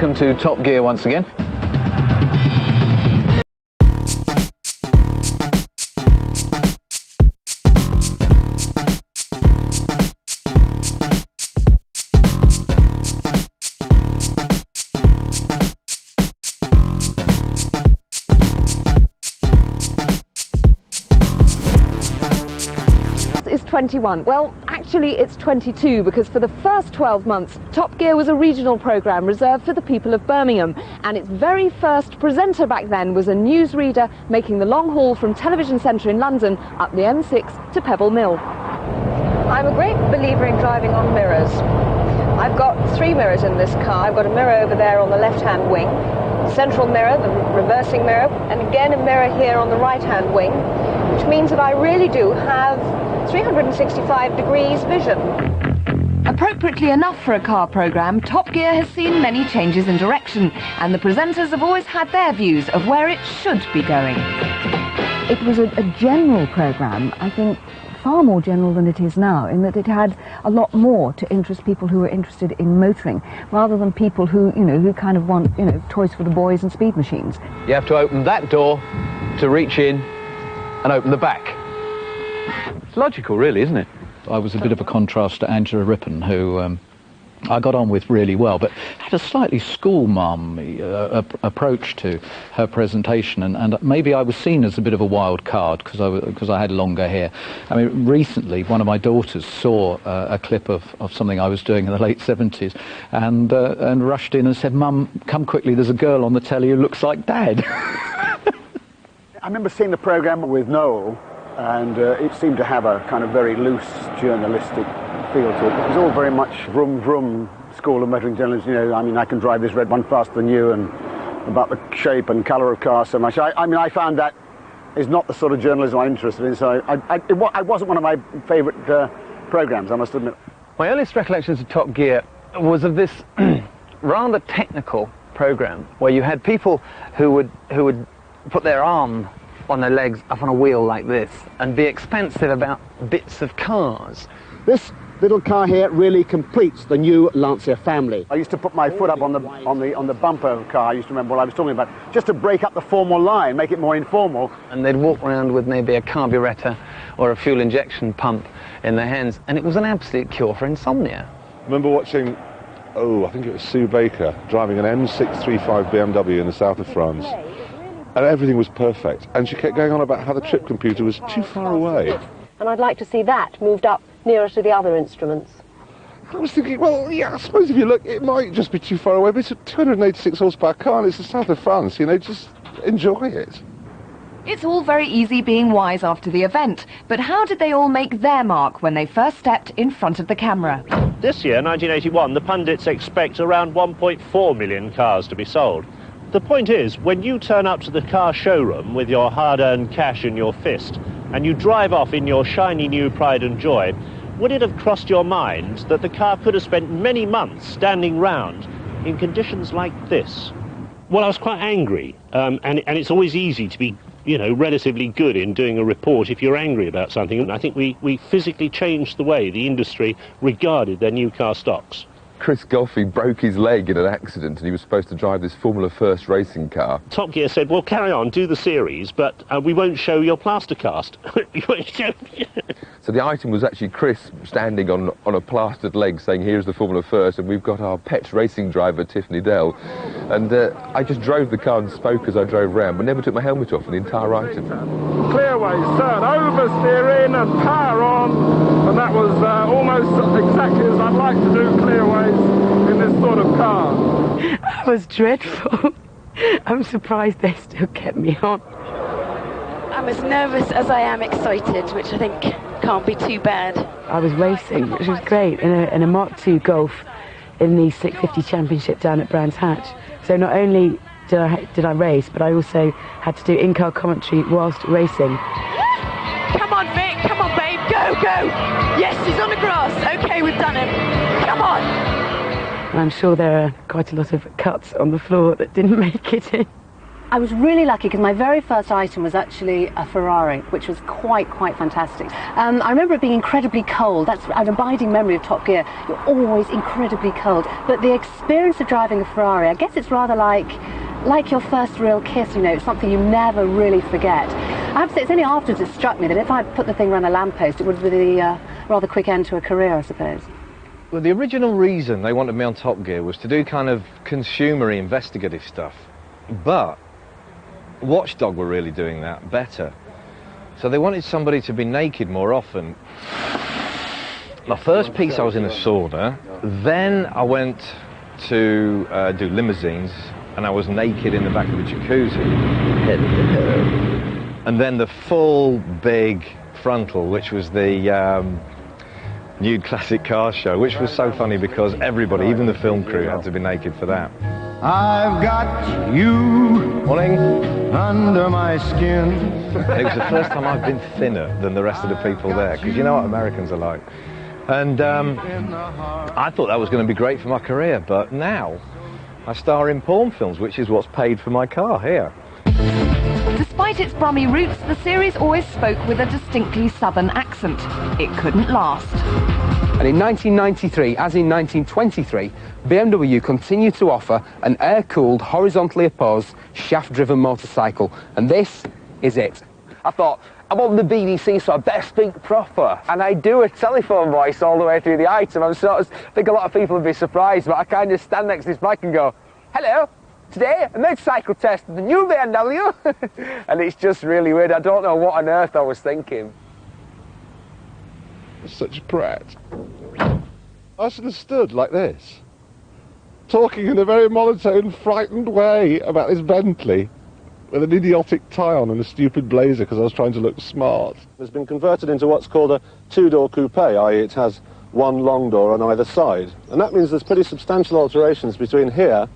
welcome to Top Gear once again. Is 21. Well, actually it's 22 because for the first 12 months Top Gear was a regional programme reserved for the people of Birmingham, and its very first presenter back then was a newsreader making the long haul from Television Centre in London up the M6 to Pebble Mill. I'm a great believer in driving on mirrors. I've got 3 mirrors in this car. I've got a mirror over there on the left-hand wing, central mirror, the reversing mirror, and again a mirror here on the right-hand wing, which means that I really do have 365 degrees vision. Appropriately enough for a car programme, Top Gear has seen many changes in direction, and the presenters have always had their views of where it should be going. It was a general programme, I think far more general than it is now, in that it had a lot more to interest people who were interested in motoring, rather than people who, who kind of want, toys for the boys and speed machines. You have to open that door to reach in and open the back. It's logical, really, isn't it? I was a bit of a contrast to Angela Rippon, who I got on with really well, but had a slightly schoolmum approach to her presentation, and maybe I was seen as a bit of a wild card because I had longer hair. I mean, recently one of my daughters saw a clip of something I was doing in the late 70s and rushed in and said, "Mum, come quickly, there's a girl on the telly who looks like Dad." I remember seeing the programme with Noel, and it seemed to have a kind of very loose journalistic feel to it. It was all very much vroom vroom school of motoring journalism. I mean, I can drive this red one faster than you, and about the shape and colour of cars so much. I mean, I found that is not the sort of journalism I'm interested in, so it wasn't one of my favourite programmes, I must admit. My earliest recollections of Top Gear was of this rather technical programme where you had people who would put their arm on their legs up on a wheel like this and be expansive about bits of cars. This little car here really completes the new Lancia family. I used to put my foot up on the bumper of the car. I used to remember what I was talking about, just to break up the formal line, make it more informal. And they'd walk around with maybe a carburettor or a fuel injection pump in their hands, and it was an absolute cure for insomnia. I remember watching, I think it was Sue Baker driving an M635 BMW in the south of France. And everything was perfect. And she kept going on about how the trip computer was too far away. And I'd like to see that moved up nearer to the other instruments. I was thinking, well, yeah, I suppose if you look, it might just be too far away, but it's a 286 horsepower car and it's the south of France, just enjoy it. It's all very easy being wise after the event, but how did they all make their mark when they first stepped in front of the camera? This year, 1981, the pundits expect around 1.4 million cars to be sold. The point is, when you turn up to the car showroom with your hard-earned cash in your fist and you drive off in your shiny new pride and joy, would it have crossed your mind that the car could have spent many months standing round in conditions like this? Well, I was quite angry, and it's always easy to be, relatively good in doing a report if you're angry about something. And I think we physically changed the way the industry regarded their new car stocks. Chris Goffey broke his leg in an accident and he was supposed to drive this Formula First racing car. Top Gear said, well, carry on, do the series, but we won't show your plaster cast. So the item was actually Chris standing on a plastered leg saying, here's the Formula First, and we've got our pet racing driver, Tiff Needell. And I just drove the car and spoke as I drove round, but never took my helmet off for the entire item. Clearways, turn, oversteer in and power on, and that was almost exactly as I'd like to do clearways in this sort of car. That was dreadful. I'm surprised they still kept me on. I'm as nervous as I am excited, which I think can't be too bad. I was racing, which was great, in a Mark II Golf in the 650 Championship down at Brands Hatch. So not only did I race, but I also had to do in-car commentary whilst racing. Come on, Vic, come on, babe, go, go! Yes, he's on the grass. Okay, we've done him. Come on! And I'm sure there are quite a lot of cuts on the floor that didn't make it in. I was really lucky because my very first item was actually a Ferrari, which was quite fantastic. I remember it being incredibly cold. That's an abiding memory of Top Gear. You're always incredibly cold. But the experience of driving a Ferrari, I guess it's rather like your first real kiss, you know, it's something you never really forget. I have to say, it's only afterwards it struck me that if I'd put the thing around a lamppost, it would be the rather quick end to a career, I suppose. Well, the original reason they wanted me on Top Gear was to do kind of consumer-y, investigative stuff. But Watchdog were really doing that better. So they wanted somebody to be naked more often. My first piece I was in a sauna, then I went to do limousines, and I was naked in the back of a jacuzzi. And then the full big frontal, which was the nude classic car show, which was so funny because everybody, even the film crew, had to be naked for that. I've got you under my skin. It was the first time I've been thinner than the rest of the people there, because you know what Americans are like. And I thought that was going to be great for my career, but now I star in porn films, which is what's paid for my car here. Despite its Brummie roots, the series always spoke with a distinctly southern accent. It couldn't last. And in 1993, as in 1923, BMW continued to offer an air-cooled, horizontally opposed, shaft-driven motorcycle. And this is it. I thought, I'm on the BBC, so I better speak proper. And I do a telephone voice all the way through the item. I think a lot of people would be surprised, but I kind of stand next to this mic and go, hello. Today, a motorcycle test of the new BMW. And it's just really weird. I don't know what on earth I was thinking. Such a prat. I should have stood like this, talking in a very monotone, frightened way about this Bentley, with an idiotic tie on and a stupid blazer because I was trying to look smart. It's been converted into what's called a two-door coupe, i.e. it has one long door on either side. And that means there's pretty substantial alterations between here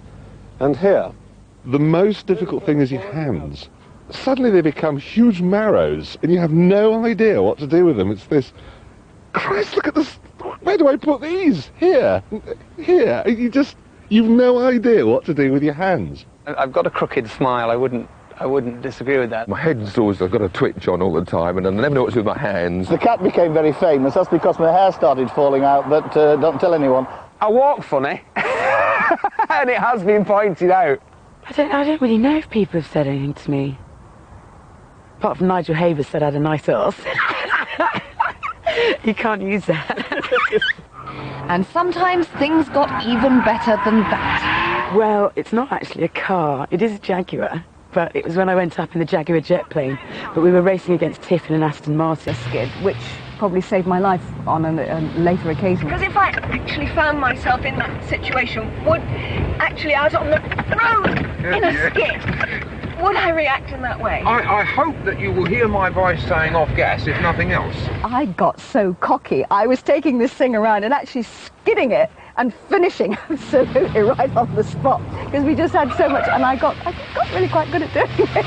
and here. The most difficult thing is your hands. Suddenly they become huge marrows and you have no idea what to do with them. It's this, Christ, look at this, where do I put these? Here, here. You've no idea what to do with your hands. I've got a crooked smile, I wouldn't disagree with that. My head's always, I've got a twitch on all the time, and I never know what to do with my hands. The cat became very famous. That's because my hair started falling out, but don't tell anyone. I walk funny, and it has been pointed out. I don't really know if people have said anything to me. Apart from Nigel Havers said I had a nice arse. You can't use that. And sometimes things got even better than that. Well, it's not actually a car. It is a Jaguar. But it was when I went up in the Jaguar jet plane. But we were racing against Tiff in an Aston Martin. Skid, which probably saved my life on a later occasion. Because if I actually found myself in that situation, actually out on the road in a skid, would I react in that way? I hope that you will hear my voice saying off gas, if nothing else. I got so cocky. I was taking this thing around and actually skidding it and finishing absolutely right on the spot because we just had so much, and I got really quite good at doing it.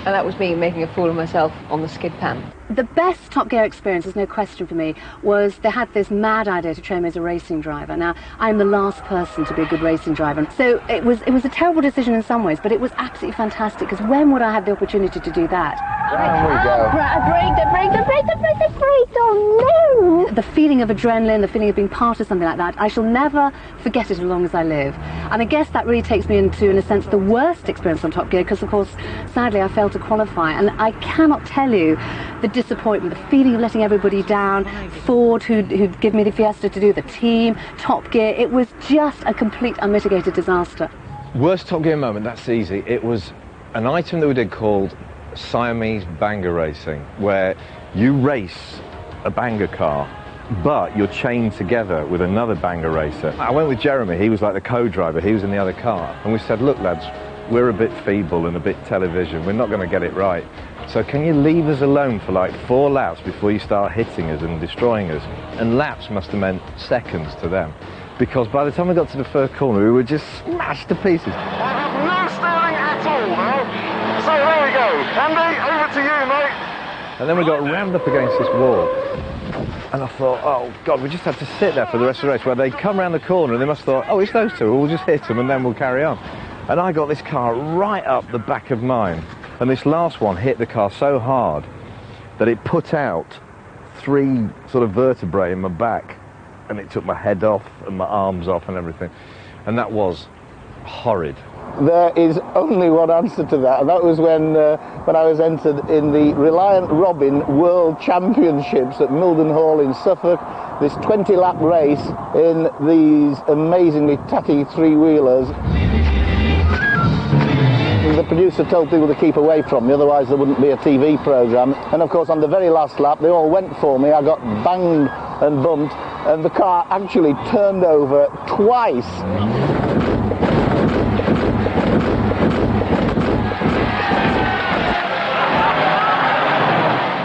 And that was me making a fool of myself on the skid pan. The best Top Gear experience, there's no question for me, was they had this mad idea to train me as a racing driver. Now, I'm the last person to be a good racing driver, so it was a terrible decision in some ways, but it was absolutely fantastic, because when would I have the opportunity to do that? There we go. Brake, oh no! The feeling of adrenaline, the feeling of being part of something like that, I shall never forget it as long as I live. And I guess that really takes me into, in a sense, the worst experience on Top Gear, because of course, sadly, I failed to qualify, and I cannot tell you the disappointment, the feeling of letting everybody down, Ford, who'd given me the Fiesta to do, the team, Top Gear, it was just a complete unmitigated disaster. Worst Top Gear moment, that's easy. It was an item that we did called Siamese banger racing, where you race a banger car, but you're chained together with another banger racer. I went with Jeremy, he was like the co-driver, he was in the other car, and we said, look lads, we're a bit feeble and a bit television, we're not going to get it right. So can you leave us alone for like 4 laps before you start hitting us and destroying us? And laps must have meant seconds to them, because by the time we got to the first corner, we were just smashed to pieces. I have no steering at all now. So there we go. Andy, over to you, mate. And then we got rammed up against this wall. And I thought, oh God, we just had to sit there for the rest of the race, where they come around the corner and they must have thought, oh, it's those two, we'll just hit them and then we'll carry on. And I got this car right up the back of mine. And this last one hit the car so hard that it put out 3 sort of vertebrae in my back. And it took my head off and my arms off and everything. And that was horrid. There is only one answer to that, and that was when I was entered in the Reliant Robin World Championships at Milden Hall in Suffolk. This 20-lap race in these amazingly tatty 3-wheelers. The producer told people to keep away from me, otherwise there wouldn't be a TV programme. And of course on the very last lap they all went for me. I got banged and bumped, and the car actually turned over twice.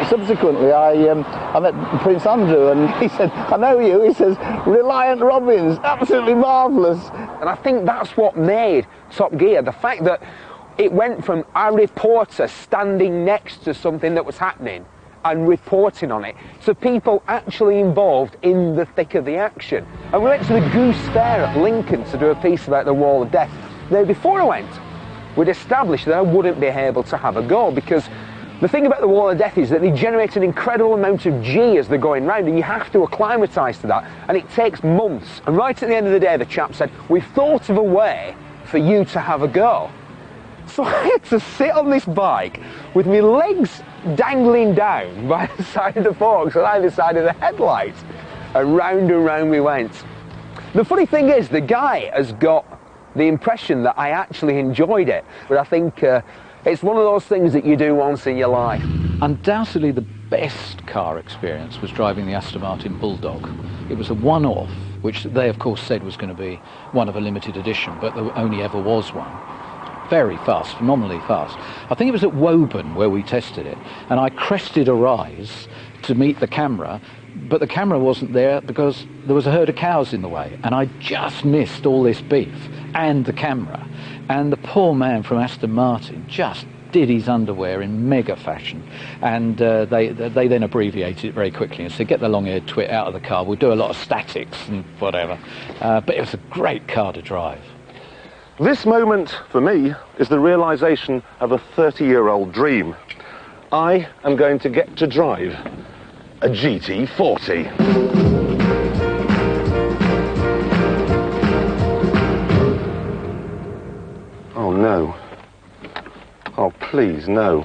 Subsequently, I met Prince Andrew, and he said, "I know you." He says, "Reliant Robins, absolutely marvellous." And I think that's what made Top Gear, the fact that it went from a reporter standing next to something that was happening and reporting on it to people actually involved in the thick of the action. And we went to the Goose Fair at Lincoln to do a piece about the Wall of Death. Now, before I went, we'd established that I wouldn't be able to have a go, because the thing about the Wall of Death is that they generate an incredible amount of G as they're going round, and you have to acclimatise to that, and it takes months. And right at the end of the day, the chap said, "We've thought of a way for you to have a go." So I had to sit on this bike with my legs dangling down by the side of the forks and either side of the headlights, and round we went. The funny thing is, the guy has got the impression that I actually enjoyed it, but I think it's one of those things that you do once in your life. Undoubtedly the best car experience was driving the Aston Martin Bulldog. It was a one-off, which they of course said was going to be one of a limited edition, but there only ever was one. Very fast, phenomenally fast. I think it was at Woburn where we tested it, and I crested a rise to meet the camera, but the camera wasn't there because there was a herd of cows in the way, and I just missed all this beef and the camera. And the poor man from Aston Martin just did his underwear in mega fashion, and they then abbreviated it very quickly and said, "Get the long-haired twit out of the car, we'll do a lot of statics and whatever." But it was a great car to drive. This moment, for me, is the realisation of a 30-year-old dream. I am going to get to drive a GT40. Oh no. Oh please, no.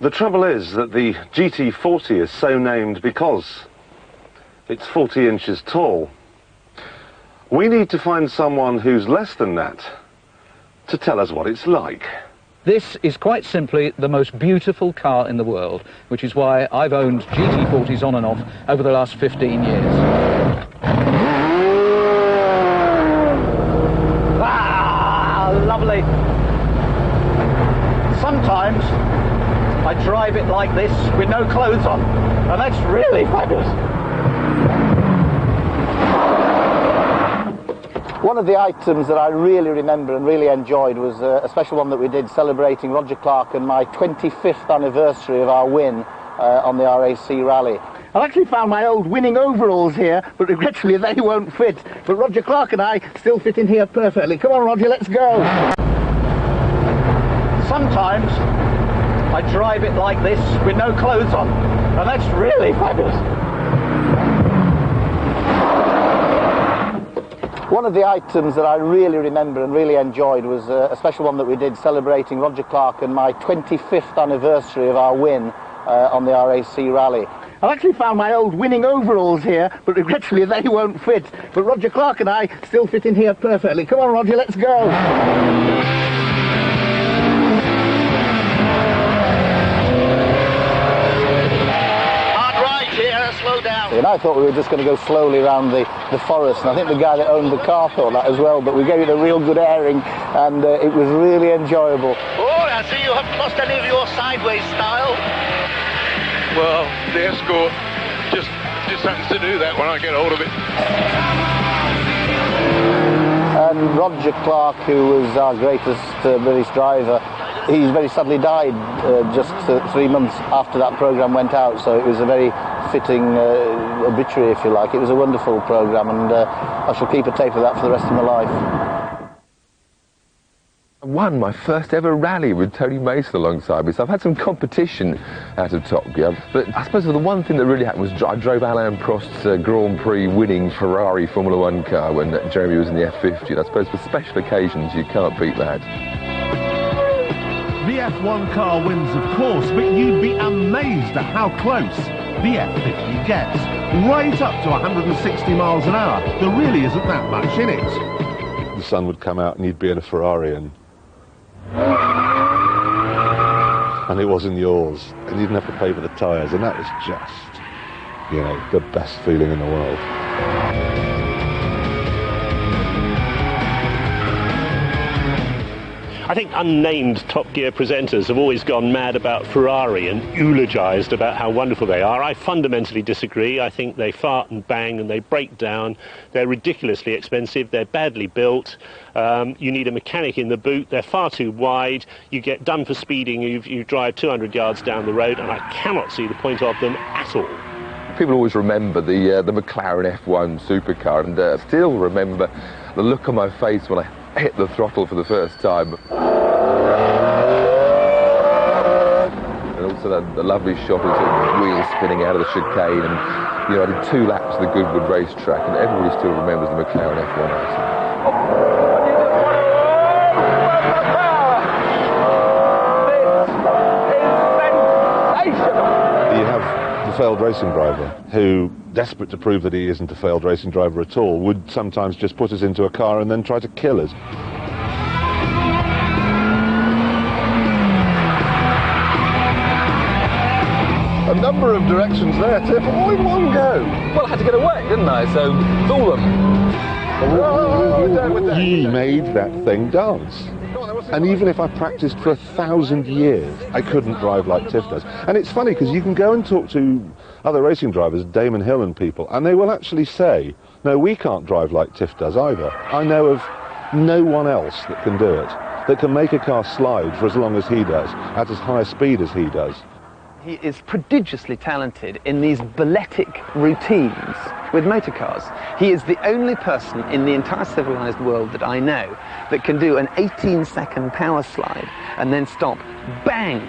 The trouble is that the GT40 is so named because it's 40 inches tall. We need to find someone who's less than that to tell us what it's like. This is quite simply the most beautiful car in the world, which is why I've owned GT40s on and off over the last 15 years. Ah, lovely. Sometimes I drive it like this with no clothes on, and that's really fabulous. One of the items that I really remember and really enjoyed was a special one that we did celebrating Roger Clark and my 25th anniversary of our win on the RAC Rally. I've actually found my old winning overalls here, but regretfully they won't fit. But Roger Clark and I still fit in here perfectly. Come on, Roger, let's go. Sometimes I drive it like this with no clothes on, and that's really fabulous. One of the items that I really remember and really enjoyed was a special one that we did celebrating Roger Clark and my 25th anniversary of our win on the RAC Rally. I've actually found my old winning overalls here, but regretfully they won't fit. But Roger Clark and I still fit in here perfectly. Come on, Roger, let's go. And I thought we were just going to go slowly around the forest, and I think the guy that owned the car thought that as well, but we gave it a real good airing, and it was really enjoyable. Oh, I see you haven't lost any of your sideways style. Well, the Escort just happens to do that when I get hold of it. And Roger Clark, who was our greatest British driver, he's very sadly died just 3 months after that programme went out, so it was a very fitting obituary, if you like. It was a wonderful programme, and I shall keep a tape of that for the rest of my life. I won my first ever rally with Tony Mason alongside me, so I've had some competition out of Top Gear. But I suppose the one thing that really happened was I drove Alain Prost's Grand Prix winning Ferrari Formula One car when Jeremy was in the F50, and I suppose for special occasions you can't beat that. The F1 car wins, of course, but you'd be amazed at how close the F50 gets. Right up to 160 miles an hour. There really isn't that much in it. The sun would come out and you'd be in a Ferrari and it was in yours, and you didn't have to pay for the tyres, and that was just, you know, the best feeling in the world. I think unnamed Top Gear presenters have always gone mad about Ferrari and eulogised about how wonderful they are. I fundamentally disagree. I think they fart and bang and they break down. They're ridiculously expensive. They're badly built. You need a mechanic in the boot. They're far too wide. You get done for speeding. You drive 200 yards down the road, and I cannot see the point of them at all. People always remember the McLaren F1 supercar, and still remember the look on my face when I hit the throttle for the first time. And also the lovely shot of the wheels spinning out of the chicane, and you know, I did 2 laps of the Goodwood racetrack, and everybody still remembers the McLaren F1 racing. You have the failed racing driver who, desperate to prove that he isn't a failed racing driver at all, would sometimes just put us into a car and then try to kill us. A number of directions there, Tiff, all in one go. Well, I had to get away, didn't I? So, fool them. He made that thing dance. And even if I practiced for 1,000 years, I couldn't drive like Tiff does. And it's funny because you can go and talk to other racing drivers, Damon Hill and people, and they will actually say, no, we can't drive like Tiff does either. I know of no one else that can do it, that can make a car slide for as long as he does, at as high a speed as he does. He is prodigiously talented in these balletic routines with motor cars. He is the only person in the entire civilized world that I know that can do an 18-second power slide and then stop, bang,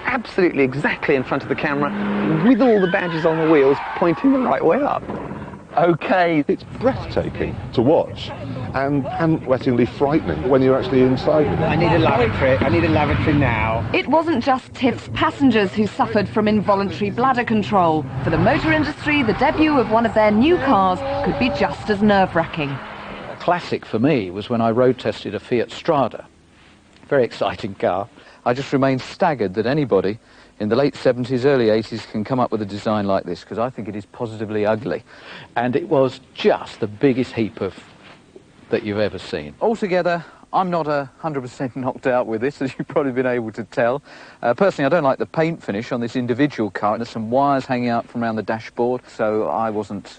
absolutely exactly in front of the camera with all the badges on the wheels pointing the right way up. Okay, it's breathtaking to watch and hand-wettingly frightening when you're actually inside with it. I need a lavatory now. It wasn't just Tiff's passengers who suffered from involuntary bladder control. For the motor industry, the debut of one of their new cars could be just as nerve-wracking. A classic for me was when I road tested a Fiat Strada. Very exciting car. I just remain staggered that anybody in the late 70s, early 80s can come up with a design like this, because I think it is positively ugly. And it was just the biggest heap of that you've ever seen. Altogether, I'm not 100% knocked out with this, as you've probably been able to tell. Personally, I don't like the paint finish on this individual car. There's some wires hanging out from around the dashboard, so I wasn't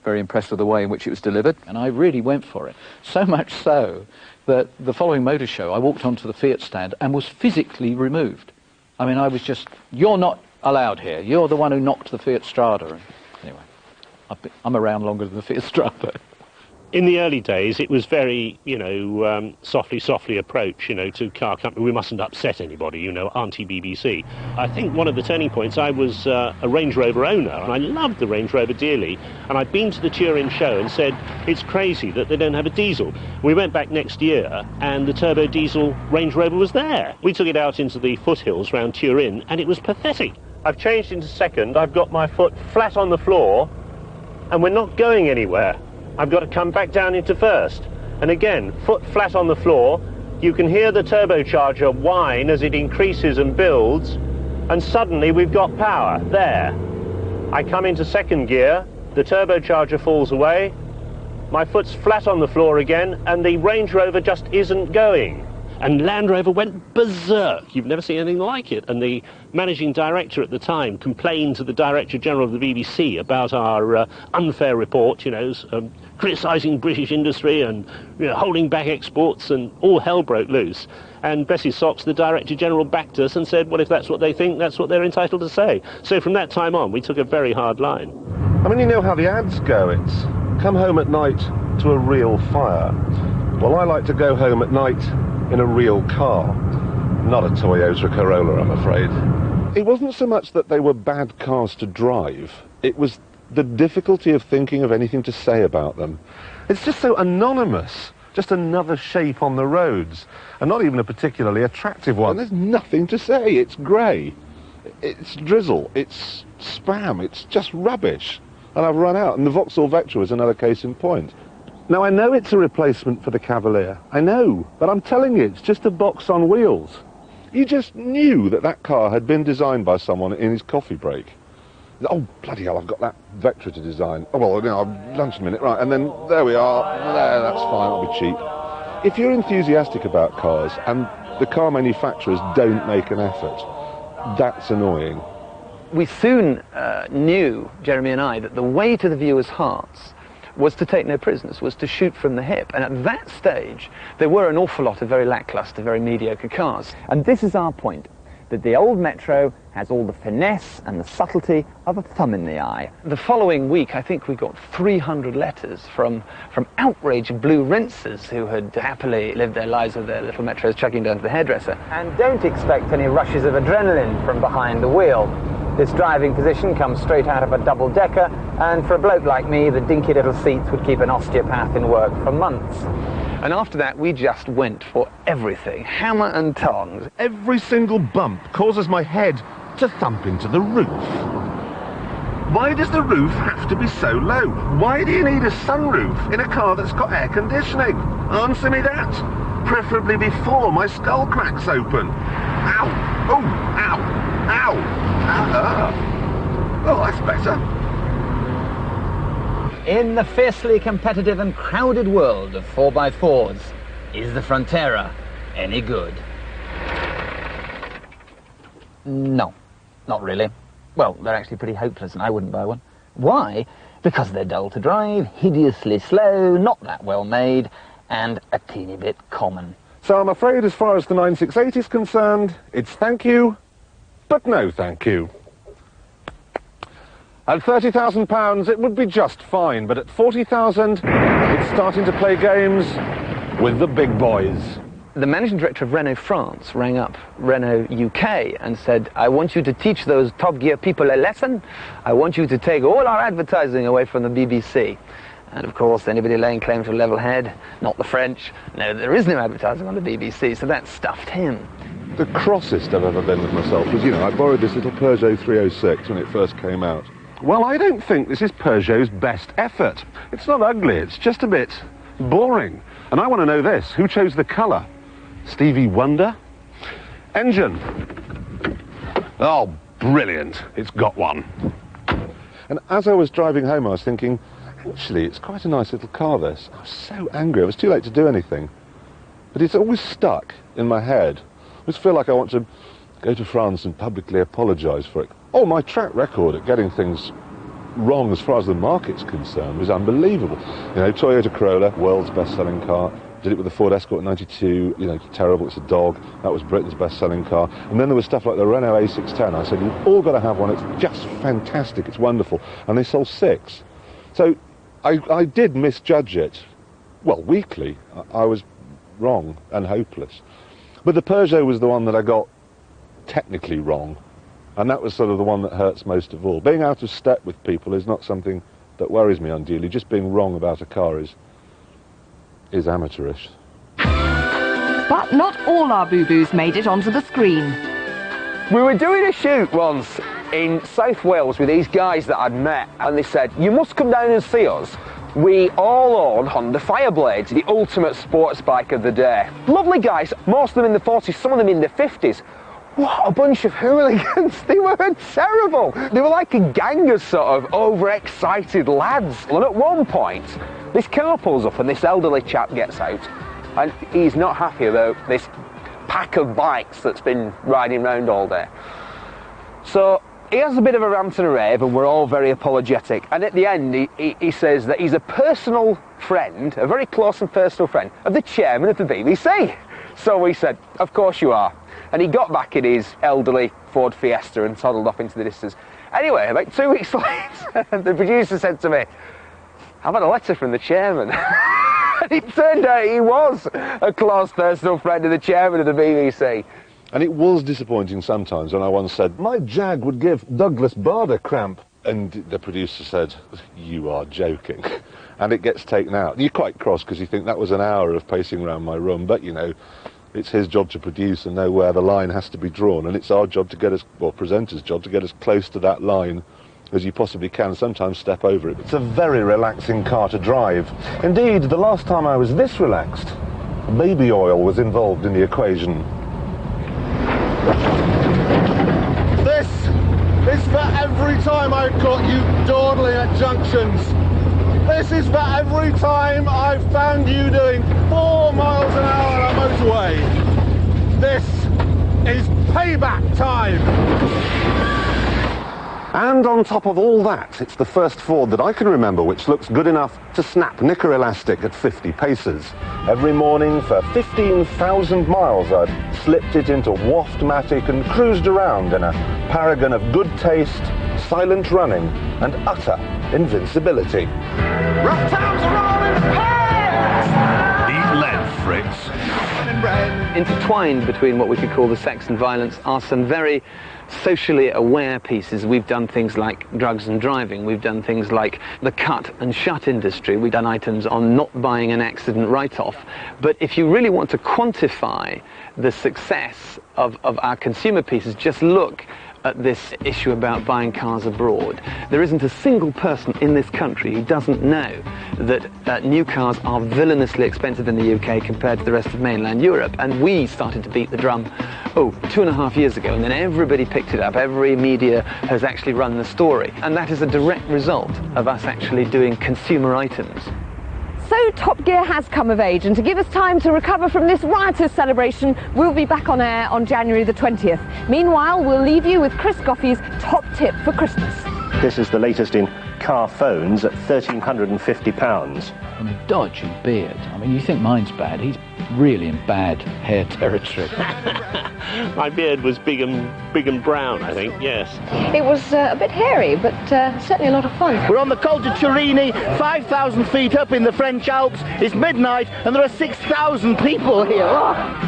very impressed with the way in which it was delivered. And I really went for it. So much so that the following motor show, I walked onto the Fiat stand and was physically removed. I mean, I was just, you're not allowed here. You're the one who knocked the Fiat Strada. And anyway, I'm around longer than the Fiat Strada. In the early days, it was very, softly approach, to car company. We mustn't upset anybody, anti-BBC. I think one of the turning points, I was a Range Rover owner, and I loved the Range Rover dearly. And I'd been to the Turin show and said, it's crazy that they don't have a diesel. We went back next year, and the turbo diesel Range Rover was there. We took it out into the foothills round Turin, and it was pathetic. I've changed into second. I've got my foot flat on the floor, and we're not going anywhere. I've got to come back down into first. And again, foot flat on the floor, you can hear the turbocharger whine as it increases and builds, and suddenly we've got power, there. I come into second gear, the turbocharger falls away, my foot's flat on the floor again, and the Range Rover just isn't going. And Land Rover went berserk. You've never seen anything like it. And the managing director at the time complained to the Director General of the BBC about our unfair report, criticising British industry and holding back exports, and all hell broke loose. And Bessie Socks, the Director General, backed us and said, well, if that's what they think, that's what they're entitled to say. So from that time on, we took a very hard line. I mean, you know how the ads go. It's come home at night to a real fire. Well, I like to go home at night in a real car. Not a Toyota Corolla, I'm afraid. It wasn't so much that they were bad cars to drive. It was the difficulty of thinking of anything to say about them. It's just so anonymous. Just another shape on the roads, and not even a particularly attractive one. And there's nothing to say. It's grey. It's drizzle. It's spam. It's just rubbish. And I've run out. And the Vauxhall Vectra is another case in point. Now, I know it's a replacement for the Cavalier. I know. But I'm telling you, it's just a box on wheels. You just knew that that car had been designed by someone in his coffee break. Oh, bloody hell, I've got that Vectra to design. Oh, well, I've lunch in a minute. Right, and then there we are. There, that's fine. I'll be cheap. If you're enthusiastic about cars and the car manufacturers don't make an effort, that's annoying. We soon knew, Jeremy and I, that the way to the viewers' hearts was to take no prisoners, was to shoot from the hip. And at that stage, there were an awful lot of very lacklustre, very mediocre cars. And this is our point, that the old Metro has all the finesse and the subtlety of a thumb in the eye. The following week, I think we got 300 letters from outraged blue rinsers who had happily lived their lives with their little Metros chugging down to the hairdresser. And don't expect any rushes of adrenaline from behind the wheel. This driving position comes straight out of a double-decker, and for a bloke like me, the dinky little seats would keep an osteopath in work for months. And after that, we just went for everything, hammer and tongs. Every single bump causes my head to thump into the roof. Why does the roof have to be so low? Why do you need a sunroof in a car that's got air conditioning? Answer me that. Preferably before my skull cracks open. Ow! Oh! Ow! Ow! Oh, that's better. In the fiercely competitive and crowded world of 4x4s, is the Frontera any good? No, not really. Well, they're actually pretty hopeless and I wouldn't buy one. Why? Because they're dull to drive, hideously slow, not that well made, and a teeny bit common. So I'm afraid as far as the 968 is concerned, it's thank you, but no thank you. At £30,000 it would be just fine, but at 40,000 it's starting to play games with the big boys. The managing director of Renault France rang up Renault UK and said, I want you to teach those Top Gear people a lesson. I want you to take all our advertising away from the BBC. And of course, anybody laying claim to a level head, not the French, no, there is no advertising on the BBC, so that stuffed him. The crossest I've ever been with myself was, I borrowed this little Peugeot 306 when it first came out. Well, I don't think this is Peugeot's best effort. It's not ugly, it's just a bit boring. And I want to know this, who chose the colour? Stevie Wonder? Engine? Oh, brilliant, it's got one. And as I was driving home, I was thinking, actually, it's quite a nice little car, this. I was so angry, it was too late to do anything. But it's always stuck in my head. I always feel like I want to go to France and publicly apologise for it. Oh, my track record at getting things wrong as far as the market's concerned was unbelievable. Toyota Corolla, world's best-selling car. Did it with the Ford Escort 92, terrible, it's a dog. That was Britain's best-selling car. And then there was stuff like the Renault A610. I said, you've all got to have one. It's just fantastic. It's wonderful. And they sold 6. So I did misjudge it. Well, weakly. I was wrong and hopeless. But the Peugeot was the one that I got technically wrong. And that was sort of the one that hurts most of all. Being out of step with people is not something that worries me unduly. Just being wrong about a car is amateurish. But not all our boo-boos made it onto the screen. We were doing a shoot once in South Wales with these guys that I'd met, and they said, you must come down and see us. We all own Honda Fireblades, the ultimate sports bike of the day. Lovely guys, most of them in the 40s, some of them in the 50s. What a bunch of hooligans. They were terrible. They were like a gang of sort of overexcited lads. And at one point, this car pulls up and this elderly chap gets out. and he's not happy about this pack of bikes that's been riding round all day. So he has a bit of a rant and a rave, and we're all very apologetic. And at the end, he says that he's a personal friend, a very close and personal friend, of the chairman of the BBC. So we said, of course you are. And he got back in his elderly Ford Fiesta and toddled off into the distance. Anyway, about 2 weeks later, the producer said to me, I've had a letter from the chairman. And it turned out he was a close personal friend of the chairman of the BBC. And it was disappointing sometimes when I once said, my Jag would give Douglas Bader cramp. And the producer said, you are joking. And it gets taken out. You're quite cross because you think that was an hour of pacing around my room, but you know, it's his job to produce and know where the line has to be drawn, and it's our job to get us, well, presenters' job, to get as close to that line as you possibly can, sometimes step over it. It's a very relaxing car to drive. Indeed, the last time I was this relaxed, baby oil was involved in the equation. This is for every time I've caught you dawdling at junctions. This is for every time I've found you doing 4 miles an hour on a motorway. This is payback time. And on top of all that, it's the first Ford that I can remember which looks good enough to snap knicker elastic at 50 paces. Every morning for 15,000 miles I'd slipped it into Waftmatic and cruised around in a paragon of good taste, silent running and utter invincibility. Rough times are rolling past! Eat lead, Fritz. Intertwined between what we could call the sex and violence are some very socially aware pieces. We've done things like drugs and driving. We've done things like the cut and shut industry. We've done items on not buying an accident write-off. But if you really want to quantify the success of our consumer pieces, just look at this issue about buying cars abroad. There isn't a single person in this country who doesn't know that new cars are villainously expensive in the UK compared to the rest of mainland Europe. And we started to beat the drum, 2.5 years ago, and then everybody picked it up. Every media has actually run the story. And that is a direct result of us actually doing consumer items. So Top Gear has come of age, and to give us time to recover from this riotous celebration, we'll be back on air on January the 20th. Meanwhile, we'll leave you with Chris Goffey's top tip for Christmas. This is the latest in car phones at £1,350. I mean, dodgy beard. I mean, you think mine's bad. He's really in bad hair territory. My beard was big and brown, I think, yes. It was a bit hairy, but certainly a lot of fun. We're on the Col de Turini, 5,000 feet up in the French Alps. It's midnight and there are 6,000 people here. Oh.